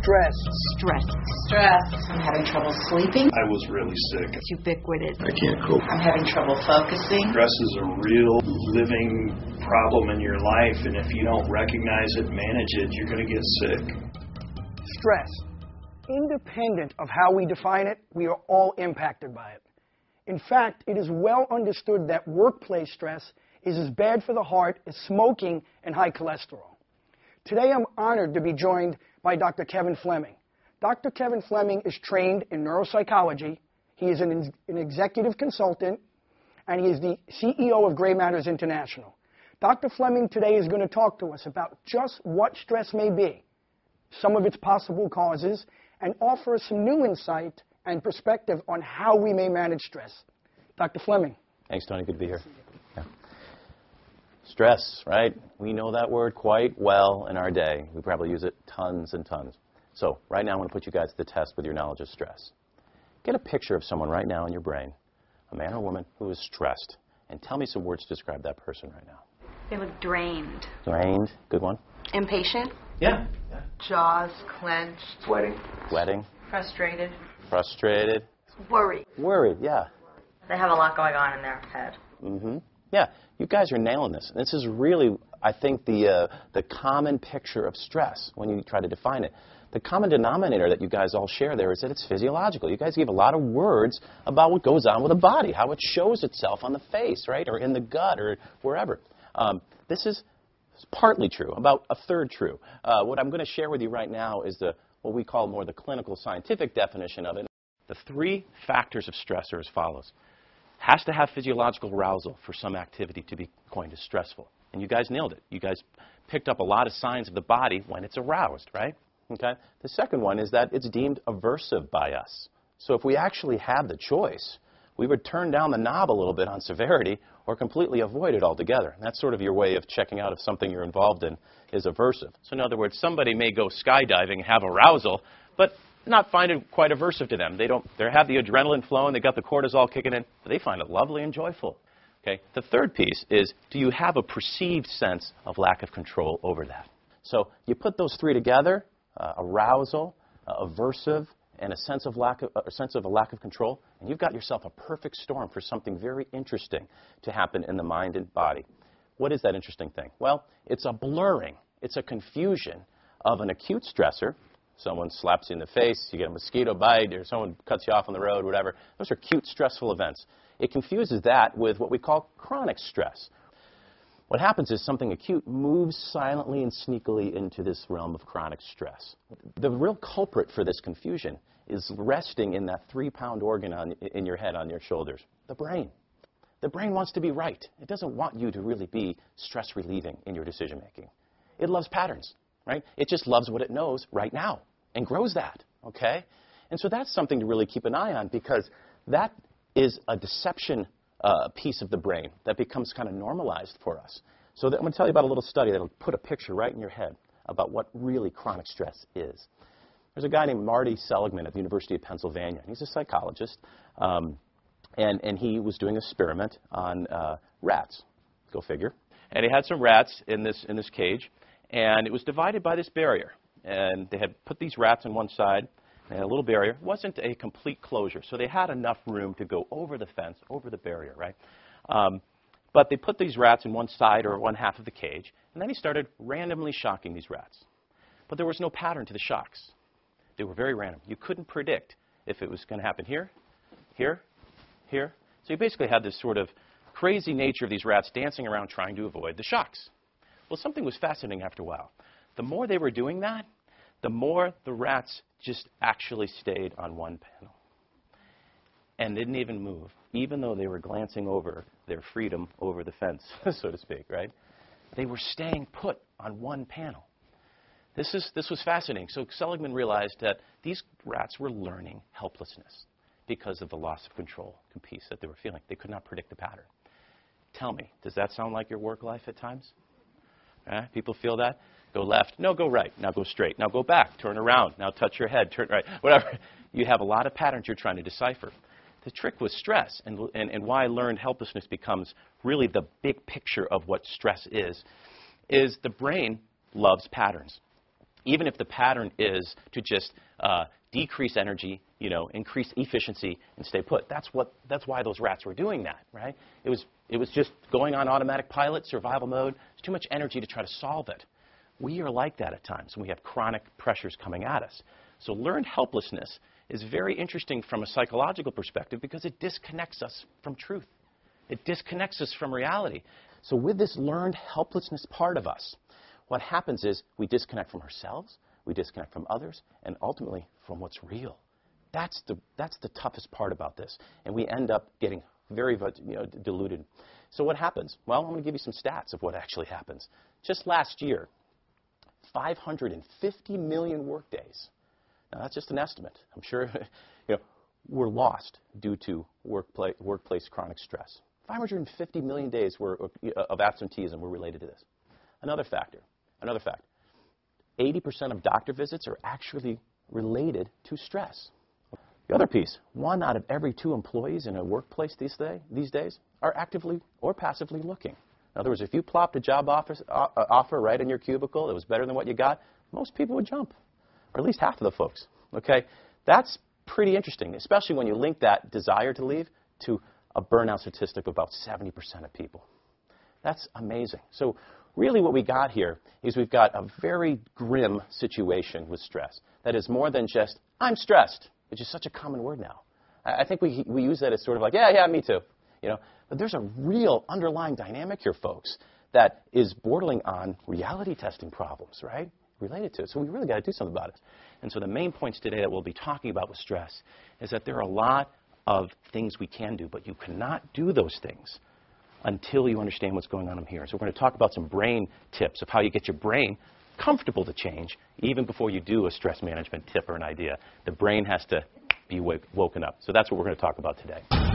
Stress. Stress. Stress. I'm having trouble sleeping. I was really sick. It's ubiquitous. I can't cope. I'm having trouble focusing. Stress is a real living problem in your life, and if you don't recognize it, manage it, you're going to get sick. Stress. Independent of how we define it, we are all impacted by it. In fact, it is well understood that workplace stress is as bad for the heart as smoking and high cholesterol. Today I'm honored to be joined by Dr. Kevin Fleming. Dr. Kevin Fleming is trained in neuropsychology. He is an executive consultant, and he is the CEO of Gray Matters International. Dr. Fleming today is going to talk to us about just what stress may be, some of its possible causes, and offer us some new insight and perspective on how we may manage stress. Dr. Fleming. Thanks, Tony. Good to be here. Yeah. Stress, right? We know that word quite well in our day. We probably use it tons and tons. So right now I want to put you guys to the test with your knowledge of stress. Get a picture of someone right now in your brain, a man or woman who is stressed, and tell me some words to describe that person right now. They look drained. Drained. Good one. Impatient. Yeah. Jaws clenched. Sweating. Sweating. Frustrated. Frustrated. Worried. Worried, yeah. They have a lot going on in their head. Mm-hmm. Yeah, you guys are nailing this. This is really, I think, the common picture of stress when you try to define it. The common denominator that you guys all share there is that it's physiological. You guys give a lot of words about what goes on with the body, how it shows itself on the face, right, or in the gut or wherever. This is partly true, about a third true. What I'm going to share with you right now is what we call more the clinical scientific definition of it. The three factors of stress are as follows. Has to have physiological arousal for some activity to be coined as stressful. And you guys nailed it. You guys picked up a lot of signs of the body when it's aroused, right? Okay. The second one is that it's deemed aversive by us. So if we actually had the choice, we would turn down the knob a little bit on severity or completely avoid it altogether. And that's sort of your way of checking out if something you're involved in is aversive. So in other words, somebody may go skydiving and have arousal, but not find it quite aversive to them. They have the adrenaline flowing, they got the cortisol kicking in, but they find it lovely and joyful. Okay. The third piece is, do you have a perceived sense of lack of control over that? So you put those three together, arousal, aversive, and a sense of a lack of control, and you've got yourself a perfect storm for something very interesting to happen in the mind and body. What is that interesting thing? Well, it's a blurring, it's a confusion of an acute stressor. Someone slaps you in the face, you get a mosquito bite, or someone cuts you off on the road, whatever. Those are acute, stressful events. It confuses that with what we call chronic stress. What happens is something acute moves silently and sneakily into this realm of chronic stress. The real culprit for this confusion is resting in that 3-pound organ in your head, on your shoulders, the brain. The brain wants to be right. It doesn't want you to really be stress-relieving in your decision-making. It loves patterns. Right? It just loves what it knows right now and grows that, okay? And so that's something to really keep an eye on, because that is a deception piece of the brain that becomes kind of normalized for us. So I'm going to tell you about a little study that will put a picture right in your head about what really chronic stress is. There's a guy named Marty Seligman at the University of Pennsylvania. He's a psychologist, and he was doing an experiment on rats. Go figure. And he had some rats in this cage. And it was divided by this barrier. And they had put these rats on one side, and a little barrier. It wasn't a complete closure, so they had enough room to go over the fence, over the barrier, right? But they put these rats in one side or one half of the cage, and then he started randomly shocking these rats. But there was no pattern to the shocks. They were very random. You couldn't predict if it was going to happen here, here, here. So you basically had this sort of crazy nature of these rats dancing around trying to avoid the shocks. Well, something was fascinating after a while. The more they were doing that, the more the rats just actually stayed on one panel and didn't even move, even though they were glancing over their freedom over the fence, so to speak, right? They were staying put on one panel. This was fascinating. So Seligman realized that these rats were learning helplessness because of the loss of control piece that they were feeling. They could not predict the pattern. Tell me, does that sound like your work life at times? People feel that? Go left. No, go right. Now go straight. Now go back. Turn around. Now touch your head. Turn right. Whatever. You have a lot of patterns you're trying to decipher. The trick with stress and why learned helplessness becomes really the big picture of what stress is the brain loves patterns. even if the pattern is to just decrease energy, increase efficiency, and stay put. That's why those rats were doing that, right? It was just going on automatic pilot, survival mode. It's too much energy to try to solve it. We are like that at times, and we have chronic pressures coming at us. So learned helplessness is very interesting from a psychological perspective because it disconnects us from truth. It disconnects us from reality. So with this learned helplessness part of us, what happens is we disconnect from ourselves, we disconnect from others, and ultimately from what's real. That's the toughest part about this. And we end up getting very diluted. So what happens? Well, I'm going to give you some stats of what actually happens. Just last year, 550 million workdays. Now, that's just an estimate. I'm sure were lost due to workplace chronic stress. 550 million days of absenteeism were related to this. Another fact, 80% of doctor visits are actually related to stress. The other piece, 1 out of every 2 employees in a workplace these days are actively or passively looking. In other words, if you plopped a job offer right in your cubicle that was better than what you got, most people would jump, or at least half of the folks. Okay, that's pretty interesting, especially when you link that desire to leave to a burnout statistic of about 70% of people. That's amazing. So really what we got here is we've got a very grim situation with stress that is more than just, I'm stressed, which is such a common word now. I think we use that as sort of like, yeah, me too. But there's a real underlying dynamic here, folks, that is bordering on reality testing problems, right, related to it. So we really got to do something about it. And so the main points today that we'll be talking about with stress is that there are a lot of things we can do, but you cannot do those things until you understand what's going on in here. So we're going to talk about some brain tips of how you get your brain comfortable to change even before you do a stress management tip or an idea. The brain has to be woken up. So that's what we're going to talk about today.